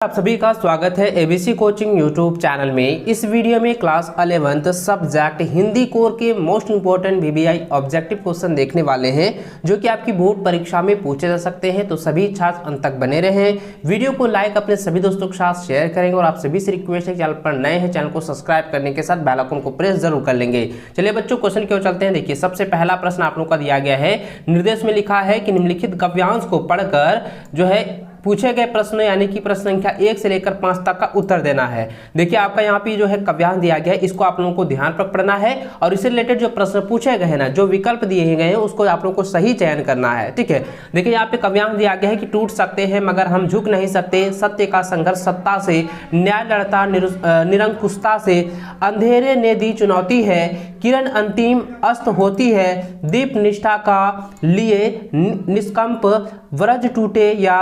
आप सभी का स्वागत है एबीसी कोचिंग यूट्यूब चैनल में। इस वीडियो में class 11th subject Hindi core के most important VVI objective question देखने वाले हैं जो कि आपकी बोर्ड परीक्षा में पूछे जा सकते हैं। तो सभी छात्र अंत तक बने रहें। वीडियो को लाइक अपने सभी दोस्तों के साथ शेयर करेंगे और आप सभी से रिक्वेस्ट है चैनल पर नए हैं चैनल को सब्सक्राइब करने के साथ बेल आइकन को प्रेस जरूर कर लेंगे। चलिए बच्चों क्वेश्चन क्यों चलते हैं। देखिए सबसे पहला प्रश्न आप लोगों का दिया गया है, निर्देश में लिखा है कि निम्नलिखित काव्यांश को पढ़कर जो है पूछे गए प्रश्न यानी कि प्रश्न संख्या 1 से लेकर 5 तक का उत्तर देना है। देखिए आपका यहाँ पे जो है काव्यांश दिया गया है, इसको आप लोगों को ध्यान पर पढ़ना है और इससे रिलेटेड जो प्रश्न पूछे गए हैं ना, जो विकल्प दिए गए हैं उसको आप लोगों को सही चयन करना है। ठीक है, देखिए यहाँ पे काव्यांश दिया गया है कि टूट सकते हैं मगर हम झुक नहीं सकते, सत्य का संघर्ष सत्ता से, न्याय लड़ता निरंकुशता से, अंधेरे ने दी चुनौती है, किरण अंतिम अस्त होती है, दीप निष्ठा का लिए निष्कंप, व्रज टूटे या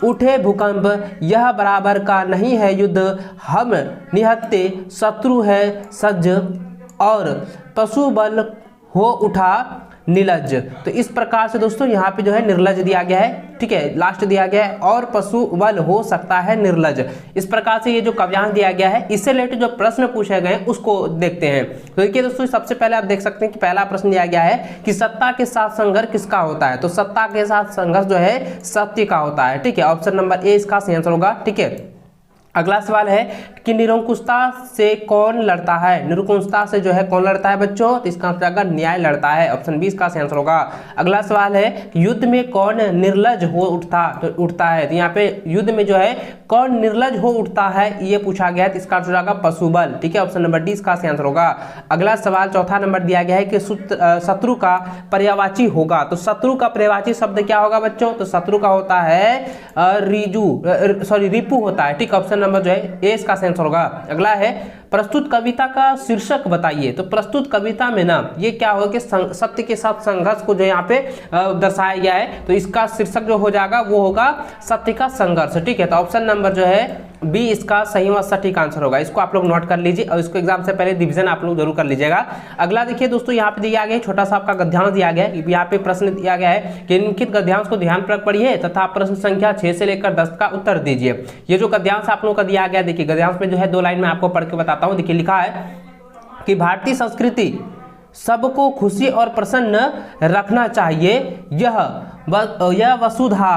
उठे भूकंप, यह बराबर का नहीं है युद्ध, हम निहत्ते शत्रु है सज्ज, और पशु बल हो उठा निर्लज। तो इस प्रकार से दोस्तों यहाँ पे जो है निर्लज दिया गया है। ठीक है, लास्ट दिया गया है और पशु बल हो सकता है निर्लज। इस प्रकार से ये जो काव्यांश दिया गया है इससे रिलेटेड जो प्रश्न पूछे गए उसको देखते हैं। तो देखिए दोस्तों सबसे पहले आप देख सकते हैं कि पहला प्रश्न दिया गया है कि सत्ता के साथ संघर्ष किसका होता है। तो सत्ता के साथ संघर्ष जो है सत्य का होता है। ठीक है, ऑप्शन नंबर ए इसका सही आंसर होगा। ठीक है, अगला सवाल है कि निरंकुशता से कौन लड़ता है। निरंकुशता से जो है कौन लड़ता है बच्चों, तो इसका आंसर आएगा न्याय लड़ता है। ऑप्शन बी इसका सही आंसर होगा। अगला सवाल है कि युद्ध में कौन निर्लज हो उठता है। तो यहाँ पे युद्ध में जो है कौन निर्लज हो उठता है ये पूछा गया है, तो इसका आंसर आएगा पशुबल। ठीक है, ऑप्शन नंबर डी इसका सही आंसर होगा। अगला सवाल चौथा नंबर दिया गया है कि शत्रु का पर्यायवाची होगा। तो शत्रु का पर्यायवाची शब्द क्या होगा बच्चों, तो शत्रु का होता है रिपु होता है। ठीक, ऑप्शन नंबर जो है ए इसका आंसर होगा। अगला है प्रस्तुत कविता का शीर्षक बताइए। तो प्रस्तुत कविता में ना ये क्या होगा कि सत्य के साथ संघर्ष को जो यहाँ पे दर्शाया गया है, तो इसका शीर्षक जो हो जाएगा वो होगा सत्य का संघर्ष। ठीक है, तो ऑप्शन नंबर जो है बी इसका सही व सटीक आंसर होगा। इसको आप लोग नोट कर लीजिए और इसको एग्जाम से पहले रिवीजन आप लोग जरूर कर लीजिएगा। अगला देखिए दोस्तों यहाँ पे दिया गया छोटा सा आपका गद्यांश दिया गया है। यहाँ पे प्रश्न दिया गया है कि निम्नलिखित गद्यांश को ध्यानपूर्वक पढ़िए तथा प्रश्न संख्या 6 से लेकर 10 का उत्तर दीजिए। ये जो गद्यांश आप लोगों का दिया गया, देखिए गद्यांश में जो है 2 लाइन में आपको पढ़ के बताता हूँ। देखिए लिखा है कि भारतीय संस्कृति सबको खुशी और प्रसन्न रखना चाहिए, यह वसुधा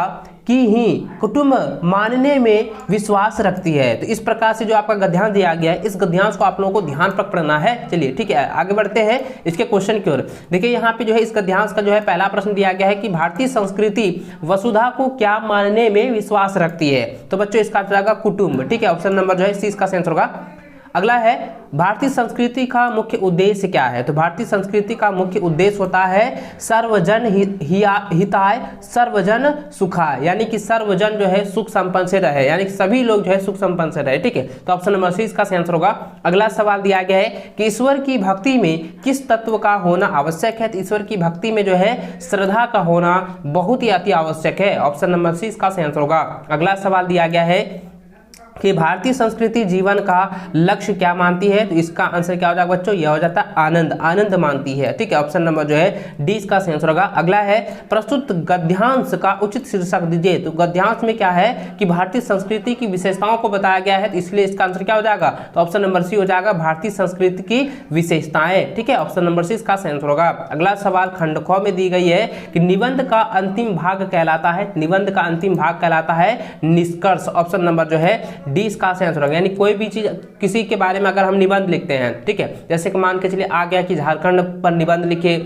की ही कुटुंब मानने में विश्वास रखती है। तो इस प्रकार से जो आपका गद्यांश दिया गया है, इस गद्यांश को आप लोगों को ध्यान पर पढ़ना है। चलिए ठीक है, आगे बढ़ते हैं इसके क्वेश्चन की ओर। देखिए यहाँ पे जो है इस गद्यांश का जो है पहला प्रश्न दिया गया है कि भारतीय संस्कृति वसुधा को क्या मानने में विश्वास रखती है। तो बच्चों इसका आंसर आएगा कुटुंब। ठीक है, ऑप्शन नंबर जो है सी इसका आंसर होगा। अगला है भारतीय संस्कृति का मुख्य उद्देश्य क्या है। तो भारतीय संस्कृति का मुख्य उद्देश्य होता है सर्वजन हिताय सर्वजन सुखाय, यानी कि सर्वजन जो है सुख संपन्न से रहे, यानी कि सभी लोग जो है सुख संपन्न से रहे। ठीक है, तो ऑप्शन नंबर सी इसका सही आंसर होगा। अगला सवाल दिया गया है कि ईश्वर की भक्ति में किस तत्व का होना आवश्यक है। तो ईश्वर की भक्ति में जो है श्रद्धा का होना बहुत ही अति आवश्यक है। ऑप्शन नंबर सी इसका सही आंसर होगा। अगला सवाल दिया गया है कि भारतीय संस्कृति जीवन का लक्ष्य क्या मानती है। तो इसका आंसर क्या हो जाएगा बच्चों, यह हो जाता है आनंद, आनंद मानती है। ठीक है, ऑप्शन नंबर जो है डी इसका सही आंसर होगा। अगला है प्रस्तुत गद्यांश का उचित शीर्षक दीजिए। तो गद्यांश में क्या है कि भारतीय संस्कृति की विशेषताओं को बताया गया है, तो इसलिए इसका आंसर क्या हो जाएगा, तो ऑप्शन नंबर सी हो जाएगा भारतीय संस्कृति की विशेषताएं। ठीक है, ऑप्शन नंबर सी इसका सही आंसर होगा। अगला सवाल खंड ख में दी गई है कि निबंध का अंतिम भाग कहलाता है। निबंध का अंतिम भाग कहलाता है निष्कर्ष। ऑप्शन नंबर जो है डी इसका आंसर होगा। यानी कोई भी चीज किसी के बारे में अगर हम निबंध लिखते हैं, ठीक है, जैसे कि मान के चलिए आ गया कि झारखंड पर निबंध लिखे,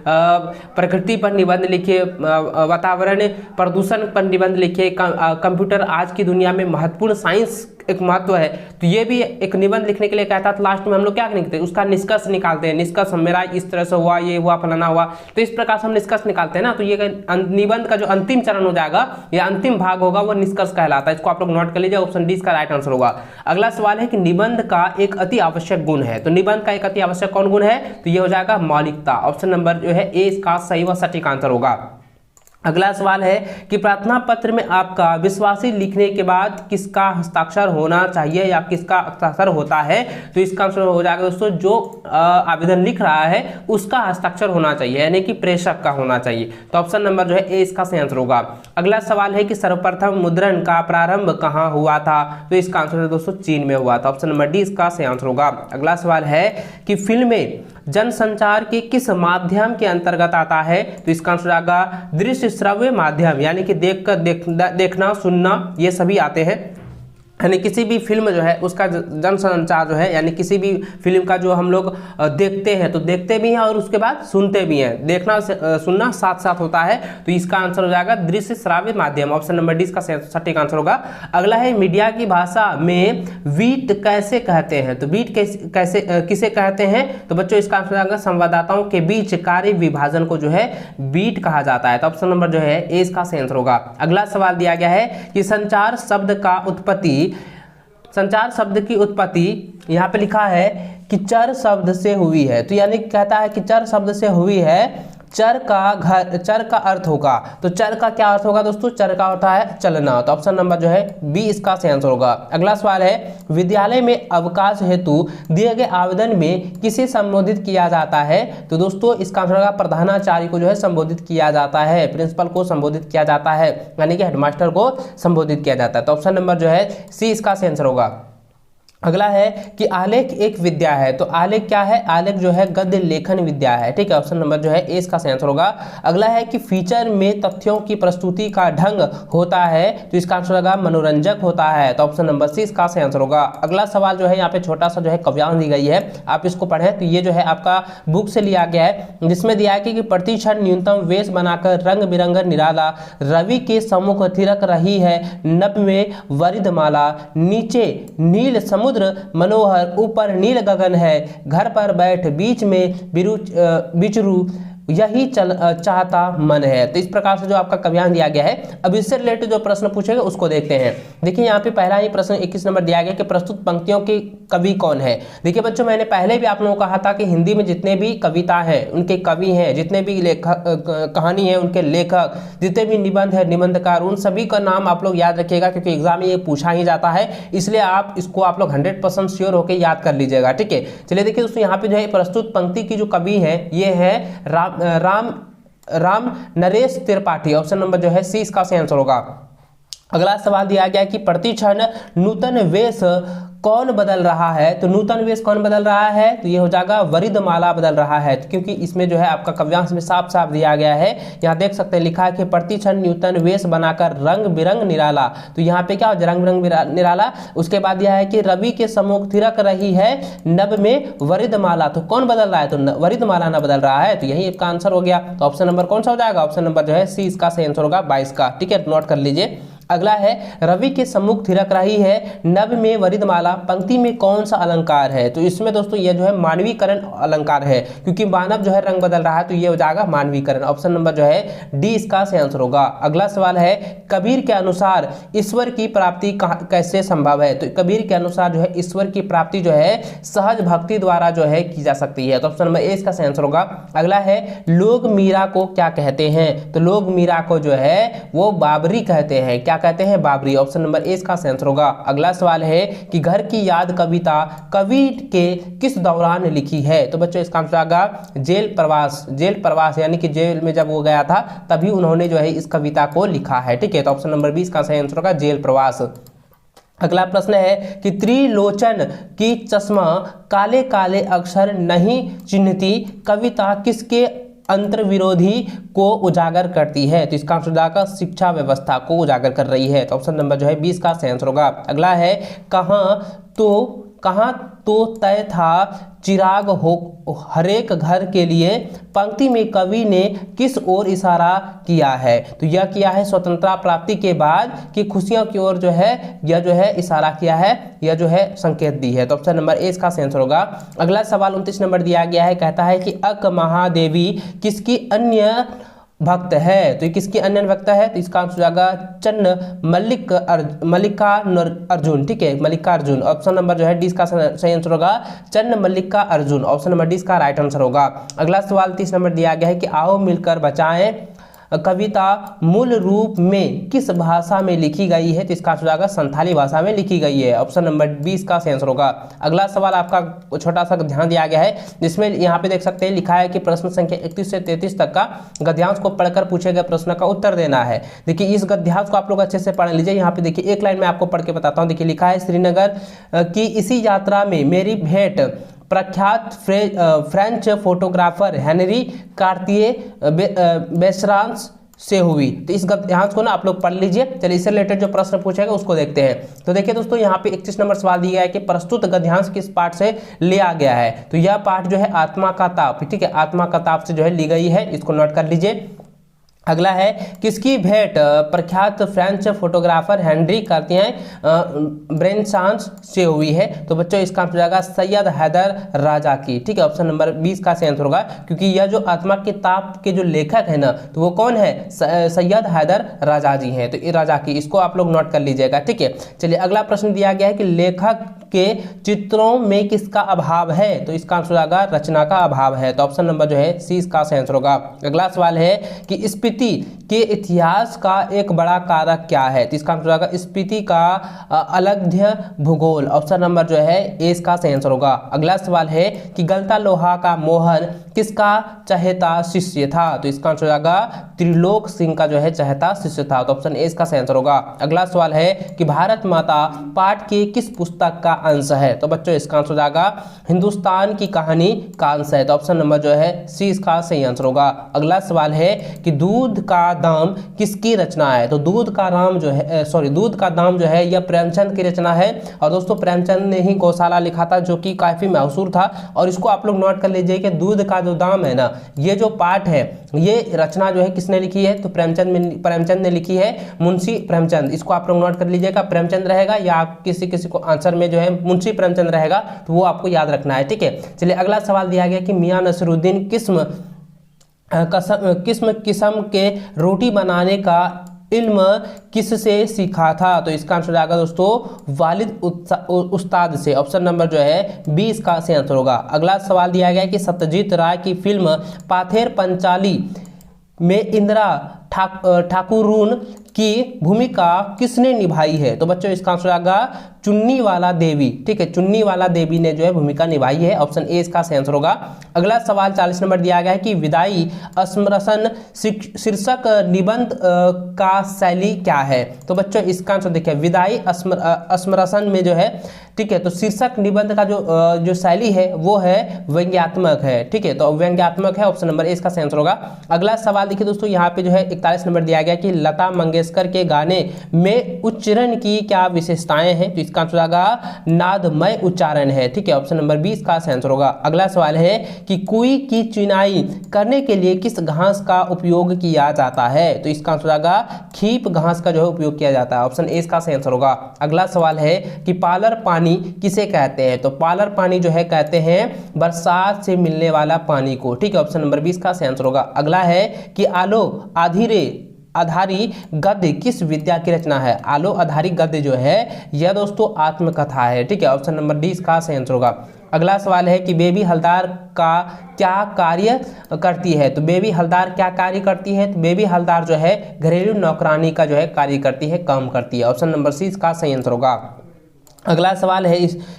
प्रकृति पर निबंध लिखे, वातावरण प्रदूषण पर निबंध लिखे, कंप्यूटर आज की दुनिया में महत्वपूर्ण साइंस एक महत्व है, तो ये भी एक निबंध लिखने के लिए कहता है। तो लास्ट में हम लोग क्या लिखते हैं, उसका निष्कर्ष निकालते हैं। निष्कर्ष मेरा इस तरह से हुआ, ये हुआ, फलाना हुआ, तो इस प्रकार से हम निष्कर्ष निकालते हैं ना। तो ये निबंध का जो अंतिम चरण हो जाएगा, ये अंतिम भाग होगा, वो निष्कर्ष कहलाता है। इसको आप लोग नोट कर लीजिए, ऑप्शन डी इसका राइट आंसर होगा। अगला सवाल है कि निबंध का एक अति आवश्यक गुण है। तो निबंध का एक अति आवश्यक कौन गुण है, तो ये हो जाएगा मौलिकता। ऑप्शन नंबर जो है ए इसका सही व सटीक आंसर होगा। अगला सवाल है कि प्रार्थना पत्र में आपका विश्वासी लिखने के बाद किसका हस्ताक्षर होना चाहिए या किसका हस्ताक्षर होता है। तो इसका आंसर हो जाएगा दोस्तों जो आवेदन लिख रहा है उसका हस्ताक्षर होना चाहिए, यानी कि प्रेषक का होना चाहिए। तो ऑप्शन नंबर जो है ए इसका सही आंसर होगा। अगला सवाल है कि सर्वप्रथम मुद्रण का प्रारंभ कहाँ हुआ था। तो इसका आंसर है दोस्तों चीन में हुआ था। ऑप्शन नंबर डी इसका सही आंसर होगा। अगला सवाल है कि फिल्में जनसंचार के किस माध्यम के अंतर्गत आता है। तो इसका आंसर आएगा दृश्य श्रव्य माध्यम, यानी कि देखना सुनना ये सभी आते हैं। यानी किसी भी फिल्म जो है उसका जनसंचार जो है, यानी किसी भी फिल्म का जो हम लोग देखते हैं तो देखते भी हैं और उसके बाद सुनते भी हैं, देखना सुनना साथ साथ होता है। तो इसका आंसर हो जाएगा दृश्य श्राव्य माध्यम। ऑप्शन नंबर डी इसका सटीक आंसर होगा। अगला है मीडिया की भाषा में बीट कैसे कहते हैं। तो बीट कैसे किसे कहते हैं। तो बच्चों इसका आंसर आएगा संवाददाताओं के बीच कार्य विभाजन को जो है बीट कहा जाता है। तो ऑप्शन नंबर जो है ए इसका सही आंसर होगा। अगला सवाल दिया गया है कि संचार शब्द की उत्पत्ति यहाँ पे लिखा है कि चर शब्द से हुई है। तो यानी कहता है कि चर शब्द से हुई है, चर का अर्थ होगा। तो चर का क्या अर्थ होगा दोस्तों, चर का होता है चलना। तो ऑप्शन नंबर जो है बी इसका सही आंसर होगा। अगला सवाल है विद्यालय में अवकाश हेतु दिए गए आवेदन में किसे संबोधित किया जाता है। तो दोस्तों इसका आंसर होगा प्रधानाचार्य को जो है संबोधित किया जाता है, प्रिंसिपल को संबोधित किया जाता है, यानी कि हेडमास्टर को संबोधित किया जाता है। तो ऑप्शन नंबर जो है सी इसका सही आंसर होगा। अगला है कि आलेख एक विद्या है। तो आलेख क्या है, आलेख जो है गद्य लेखन विद्या है। ठीक है, ऑप्शन नंबर जो है ए इसका सही आंसर होगा। अगला है कि फीचर में तथ्यों की प्रस्तुति का ढंग होता है। तो इसका आंसर होगा मनोरंजक होता है। तो ऑप्शन नंबर सी इसका सही आंसर होगा। अगला सवाल जो है यहाँ पे छोटा सा जो है काव्यांश दी गई है, आप इसको पढ़ें। तो ये जो है आपका बुक से लिया गया है, जिसमें दिया है कि प्रति क्षण न्यूनतम वेश बनाकर रंग बिरंगा निराला रवि के सम्मुख थिरक रही है नभ में वरिधमाला, नीचे नील समुद्र मनोहर, ऊपर नील गगन है, घर पर बैठ बीच में बिचरू यही चाहता मन है। तो इस प्रकार से जो आपका काव्यांश दिया गया है। अब इससे रिलेटेड जो प्रश्न पूछेगा उसको देखते हैं। देखिए यहाँ पे पहला ही प्रश्न 21 नंबर दिया गया कि प्रस्तुत पंक्तियों के कवि कौन है। देखिए बच्चों मैंने पहले भी आप लोगों को कहा था कि हिंदी में जितने भी कविता हैं उनके कवि हैं, जितने भी कहानी है उनके लेखक, जितने भी निबंध है निबंधकार, उन सभी का नाम आप लोग याद रखिएगा, क्योंकि एग्जाम में ये पूछा ही जाता है। इसलिए आप इसको आप लोग 100% श्योर होकर याद कर लीजिएगा। ठीक है, चलिए देखिए दोस्तों यहाँ पे जो है प्रस्तुत पंक्ति की जो कवि है ये है राम नरेश त्रिपाठी। ऑप्शन नंबर जो है सी इसका सही आंसर होगा। अगला सवाल दिया गया कि प्रति क्षण नूतन वेश कौन बदल रहा है। तो नूतन वेश कौन बदल रहा है, तो ये हो जाएगा वरिधमाला बदल रहा है, क्योंकि इसमें जो है आपका काव्यांश में साफ साफ दिया गया है। यहाँ देख सकते हैं लिखा है कि प्रति क्षण नूतन वेश बनाकर रंग बिरंग निराला। तो यहाँ पे क्या हो रंग बिरंग निराला। उसके बाद यह है कि रवि के सम्मुख थिरक रही है नभ में वरिधमाला। तो कौन बदल रहा है, तो वरिधमाला ना बदल रहा है। तो यही इसका आंसर हो गया। तो ऑप्शन नंबर कौन सा हो जाएगा, ऑप्शन नंबर जो है सी इसका सही आंसर होगा 22 का। ठीक है, नोट कर लीजिए। अगला है रवि के सम्मुख थिरक रही है नभ में वरिधमाला पंक्ति में कौन सा अलंकार है। तो इसमें दोस्तों ये जो है मानवीकरण अलंकार है, क्योंकि मानव जो है रंग बदल रहा है, तो ये हो जाएगा मानवीकरण। ऑप्शन नंबर जो है डी इसका सही आंसर होगा। अगला सवाल है कबीर के अनुसार ईश्वर की प्राप्ति कैसे संभव है। तो कबीर के अनुसार जो है ईश्वर की प्राप्ति जो है सहज भक्ति द्वारा जो है की जा सकती है। तो ऑप्शन नंबर ए इसका सही आंसर होगा। अगला है लोग मीरा को क्या कहते हैं। तो लोग मीरा को जो है वो बाबरी कहते हैं। क्या कहते हैं, बाबरी। ऑप्शन नंबर ए इसका सही आंसर होगा। अगला सवाल है कि घर की याद कविता कवि के किस दौरान लिखी है। तो बच्चों इसका आंसर आएगा जेल प्रवास, यानी कि जेल में जब वो गया था तभी उन्होंने जो है इस कविता को लिखा है। ठीक है, तो ऑप्शन नंबर बी इसका सही आंसर होगा जेल प्रवास। अगला प्रश्न है कि त्रिलोचन की चश्मा काले काले अक्षर नहीं चिन्हती कविता किसके अंतर विरोधी को उजागर करती है। तो इसका आंसर जाएगा शिक्षा व्यवस्था को उजागर कर रही है। तो ऑप्शन नंबर जो है 20 का सही आंसर होगा। अगला है कहाँ तो तय था चिराग हो हरेक घर के लिए पंक्ति में कवि ने किस ओर इशारा किया है। तो यह किया है स्वतंत्रता प्राप्ति के बाद कि खुशियों की ओर जो है यह जो है इशारा किया है, यह जो है संकेत दी है। तो ऑप्शन नंबर ए इसका सही आंसर होगा। अगला सवाल 29 नंबर दिया गया है, कहता है कि अक महादेवी किसकी अन्य भक्त है। तो ये किसकी अन्य भक्त है। तो इसका आंसर जाएगा चन्न मल्लिका अर्जुन। ठीक है, मल्लिका अर्जुन। ऑप्शन नंबर जो है डी का सही आंसर होगा चन्न मल्लिका अर्जुन। ऑप्शन नंबर डी का राइट आंसर होगा। अगला सवाल 30 नंबर दिया गया है कि आओ मिलकर बचाएं कविता मूल रूप में किस भाषा में लिखी गई है? तो इसका आंसर हो जाएगा संथाली भाषा में लिखी गई है। ऑप्शन नंबर 20 का आंसर होगा। अगला सवाल आपका छोटा सा ध्यान दिया गया है, जिसमें यहाँ पे देख सकते हैं लिखा है कि प्रश्न संख्या 31 से 33 तक का गद्यांश को पढ़कर पूछे गए प्रश्न का उत्तर देना है। देखिए इस गद्यांश को आप लोग अच्छे से पढ़ लीजिए। यहाँ पे देखिए एक लाइन में आपको पढ़ के बताता हूँ। देखिए लिखा है, श्रीनगर की इसी यात्रा में मेरी भेंट प्रख्यात फ्रेंच फोटोग्राफर हेनरी कार्तिये बेसरांस से हुई। तो इस गद्यांश को ना आप लोग पढ़ लीजिए। चलिए इससे रिलेटेड जो प्रश्न पूछेगा उसको देखते हैं। तो देखिए दोस्तों यहाँ पे 31 नंबर सवाल दिया है कि प्रस्तुत गद्यांश किस पाठ से लिया गया है? तो यह पाठ जो है आत्मा का ताप, ठीक है, आत्मा का ताप से जो है ली गई है। इसको नोट कर लीजिए। अगला है, किसकी भेंट प्रख्यात फ्रेंच फोटोग्राफर हेनरी कार्तिये बेसरांस से हुई है? तो बच्चों इसका आंसर हो जाएगा सैयद हैदर राजा की, ठीक है। ऑप्शन नंबर 20 का आंसर होगा, क्योंकि यह जो आत्मा के ताप के जो लेखक है ना, तो वो कौन है? सैयद हैदर राजा जी हैं। तो ये राजा की, इसको आप लोग नोट कर लीजिएगा, ठीक है। चलिए अगला प्रश्न दिया गया है कि लेखक के चित्रों में किसका अभाव है? तो इसका आंसर होगा रचना का अभाव है। तो ऑप्शन नंबर जो है सी इसका आंसर होगा। अगला सवाल है कि स्पीति के इतिहास का एक बड़ा कारक क्या है? तो इसका आंसर होगा स्पीति का अलग्ध्य भूगोल। ऑप्शन नंबर जो है ए इसका आंसर होगा। अगला सवाल है कि गलता लोहा का मोहन किसका चहेता शिष्य था? तो इसका आंसर होगा त्रिलोक सिंह का जो है चहेता शिष्य था। तो ऑप्शन ए इसका आंसर होगा। अगला सवाल है कि भारत माता पाठ की किस पुस्तक का अंश है? तो बच्चों इसका आंसर हो जाएगा हिंदुस्तान की कहानी का अंश है। तो ऑप्शन नंबर जो है सी इसका सही आंसर होगा। अगला सवाल है कि दूध का दाम किसकी रचना है? तो दूध का दाम जो है यह प्रेमचंद की रचना है। और दोस्तों प्रेमचंद ने ही गौशाला लिखा था, जो कि काफी मशहूर था। और इसको आप लोग नोट कर लीजिए कि दूध का जो दाम है ना, ये जो पाठ है, ये रचना जो है किसने लिखी है? तो प्रेमचंद ने लिखी है, मुंशी प्रेमचंद। इसको आप लोग नोट कर लीजिएगा, प्रेमचंद रहेगा या आप किसी को आंसर में जो है मुंशी प्रेमचंद रहेगा, तो वो आपको याद रखना है, ठीक है। चलिए अगला सवाल दिया गया कि मियां नसरुद्दीन किस्म के रोटी बनाने का इल्म किससे सीखा था? तो इसका आंसर आएगा दोस्तों वालिद उस्ताद से। ऑप्शन नंबर जो है 20 का आंसर होगा। अगला सवाल दिया गया कि सत्यजीत राय की फिल्म पाथेर पंचाली में इंदिरा ठाकुरून की भूमिका किसने निभाई है? तो बच्चों इसका आंसर आएगा चुन्नी वाला देवी, ठीक है, चुन्नी वाला देवी ने जो है भूमिका निभाई है। ऑप्शन ए इसका आंसर होगा। अगला सवाल 40 नंबर दिया गया है कि विदाई स्मरसन शीर्षक निबंध का शैली क्या है? तो बच्चों इसका आंसर देखिए, विदाई स्मरसन में जो है, ठीक है, तो शीर्षक निबंध का जो शैली है वो है व्यंग्यात्मक है, ठीक है, तो व्यंग्यात्मक है। ऑप्शन नंबर ए इसका आंसर होगा। अगला सवाल देखिए दोस्तों, यहाँ पे जो है 41 नंबर दिया गया कि लता मंगेशकर के गाने में उच्चारण की क्या विशेषताएं हैं? तो इसका आंसर होगा नादमय उच्चारण है, ठीक है। ऑप्शन नंबर 20 का आंसर होगा। अगला सवाल है कि कुई की चुनाई करने के लिए किस घास का उपयोग किया जाता है? तो इसका आंसर होगा खीप घास का जो है उपयोग किया जाता है। ऑप्शन ए इसका आंसर होगा। अगला सवाल है कि पालर पानी किसे कहते हैं? तो पालर पानी जो है कहते हैं बरसात से मिलने वाला पानी को, ठीक है। ऑप्शन नंबर 20 का आंसर होगा। अगला है कि आलो आधारी गद्य किस विद्या की रचना है? आलो आधारी गद्य जो है यह दोस्तों आत्मकथा है, ठीक है। ऑप्शन नंबर 20 का आंसर होगा। अगला सवाल है कि बेबी हलदार का क्या कार्य करती है? तो बेबी हलदार क्या कार्य करती है? तो बेबी हलदार जो है घरेलू नौकरानी का जो है कार्य करती है, काम करती है। ऑप्शन नंबर सी का सही आंसर होगा। अगला सवाल है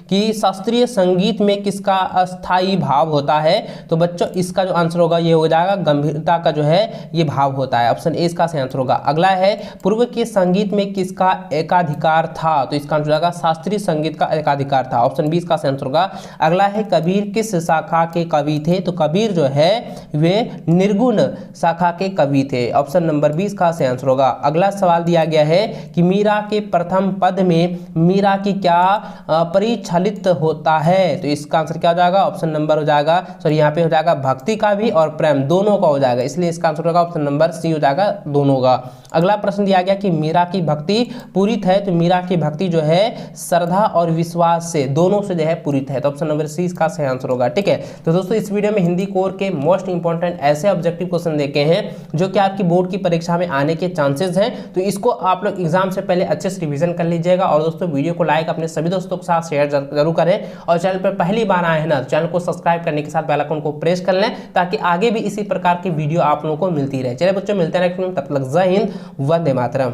कि शास्त्रीय संगीत में किसका अस्थाई भाव होता है? तो बच्चों इसका जो आंसर होगा ये हो जाएगा गंभीरता का जो है ये भाव होता है। ऑप्शन ए इसका आंसर होगा। अगला है पूर्व के संगीत में किसका एकाधिकार था? तो इसका आंसर होगा शास्त्रीय संगीत का एकाधिकार था। ऑप्शन 20 का आंसर होगा। अगला है कबीर किस शाखा के कवि थे? तो कबीर जो है वे निर्गुण शाखा के कवि थे। ऑप्शन नंबर 20 का आंसर होगा। अगला सवाल दिया गया है कि मीरा के प्रथम पद में मीरा की क्या परिचालित होता है? तो इसका आंसर क्या हो जाएगा? ऑप्शन नंबर हो जाएगा, सॉरी यहाँ पे हो जाएगा भक्ति का भी और प्रेम दोनों का हो जाएगा, इसलिए इसका आंसर होगा ऑप्शन नंबर सी हो जाएगा, दोनों का। अगला प्रश्न दिया गया कि मीरा की भक्ति पूरित है? तो मीरा की भक्ति जो है श्रद्धा और विश्वास से दोनों से जो है पूरित है। तो ऑप्शन नंबर सी इसका सही आंसर होगा, ठीक है। तो दोस्तों इस वीडियो में हिंदी कोर के मोस्ट इंपॉर्टेंट ऐसे ऑब्जेक्टिव क्वेश्चन देखे हैं जो कि आपकी बोर्ड की परीक्षा में आने के चांसेस हैं। तो इसको आप लोग एग्जाम से पहले अच्छे से रिवीजन कर लीजिएगा और दोस्तों वीडियो को लाइक अपने अपने सभी दोस्तों के साथ शेयर जरूर करें, और चैनल पर पहली बार आए हैं ना, चैनल को सब्सक्राइब करने के साथ बेल आइकन को प्रेस कर लें, ताकि आगे भी इसी प्रकार की वीडियो आप लोगों को मिलती रहे। चलिए बच्चों, मिलते हैं नेक्स्ट में, तब तक जय हिंद, वंदे मातरम।